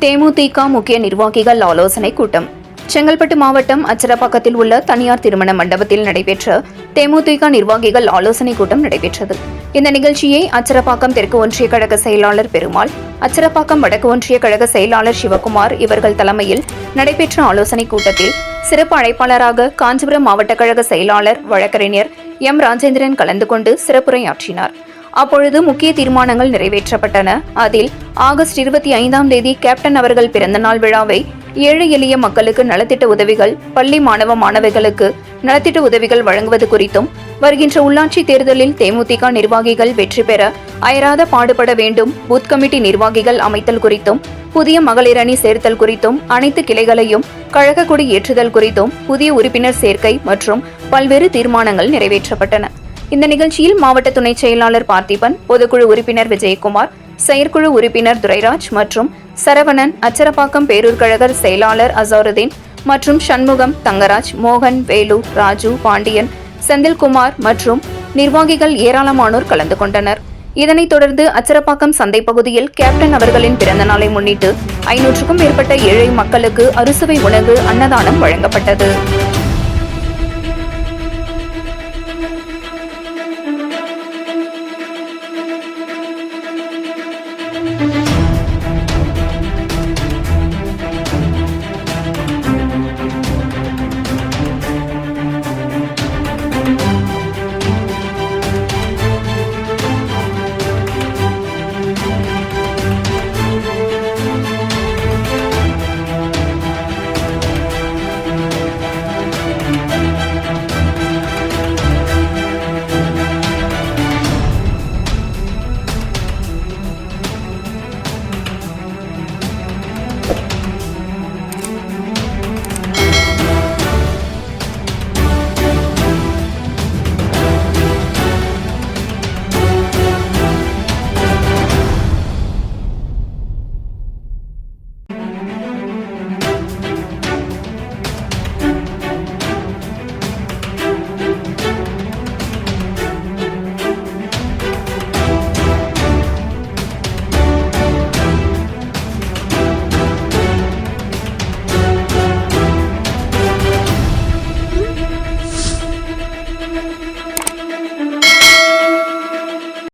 தேமுதிக முக்கிய நிர்வாகிகள் ஆலோசனை கூட்டம். செங்கல்பட்டு மாவட்டம் அச்சரப்பாக்கத்தில் உள்ள தனியார் திருமண மண்டபத்தில் நடைபெற்ற தேமுதிக நிர்வாகிகள் ஆலோசனை கூட்டம் நடைபெற்றது. இந்த நிகழ்ச்சியை அச்சரப்பாக்கம் தெற்கு ஒன்றிய கழக செயலாளர் பெருமாள், அச்சரப்பாக்கம் வடக்கு ஒன்றிய கழக செயலாளர் சிவகுமார் இவர்கள் தலைமையில் நடைபெற்ற ஆலோசனை கூட்டத்தில் சிறப்பு அழைப்பாளராக காஞ்சிபுரம் மாவட்ட கழக செயலாளர் வழக்கறிஞர் எம். ராஜேந்திரன் கலந்து கொண்டு சிறப்புரையாற்றினார். அப்பொழுது முக்கிய தீர்மானங்கள் நிறைவேற்றப்பட்டன. அதில் ஆகஸ்ட் 25ஆம் தேதி கேப்டன் அவர்கள் பிறந்தநாள் விழாவை ஏழை எளிய மக்களுக்கு நலத்திட்ட உதவிகள், பள்ளி மாணவ மாணவிகளுக்கு நலத்திட்ட உதவிகள் வழங்குவது குறித்தும், வருகின்ற உள்ளாட்சி தேர்தலில் தேமுதிக நிர்வாகிகள் வெற்றி பெற அயராத பாடுபட வேண்டும், பூத் கமிட்டி நிர்வாகிகள் அமைத்தல் குறித்தும், புதிய மகளிர் அணி சேர்த்தல் குறித்தும், அனைத்து கிளைகளையும் கழக கொடி ஏற்றுதல் குறித்தும், புதிய உறுப்பினர் சேர்க்கை மற்றும் பல்வேறு தீர்மானங்கள் நிறைவேற்றப்பட்டன. இந்த நிகழ்ச்சியில் மாவட்ட துணை செயலாளர் பார்த்திபன், பொதுக்குழு உறுப்பினர் விஜயகுமார், செயற்குழு உறுப்பினர் துரைராஜ் மற்றும் சரவணன், அச்சரப்பாக்கம் பேரூர் கழக செயலாளர் அசாருதீன் மற்றும் சண்முகம், தங்கராஜ், மோகன், வேலு, ராஜு, பாண்டியன், செந்தில்குமார் மற்றும் நிர்வாகிகள் ஏராளமானோர் கலந்து கொண்டனர். இதனைத் தொடர்ந்து அச்சரப்பாக்கம் சந்தை பகுதியில் கேப்டன் அவர்களின் பிறந்த நாளை முன்னிட்டு 500க்கும் மேற்பட்ட ஏழை மக்களுக்கு அறுசுவை உணவு அன்னதானம் வழங்கப்பட்டது.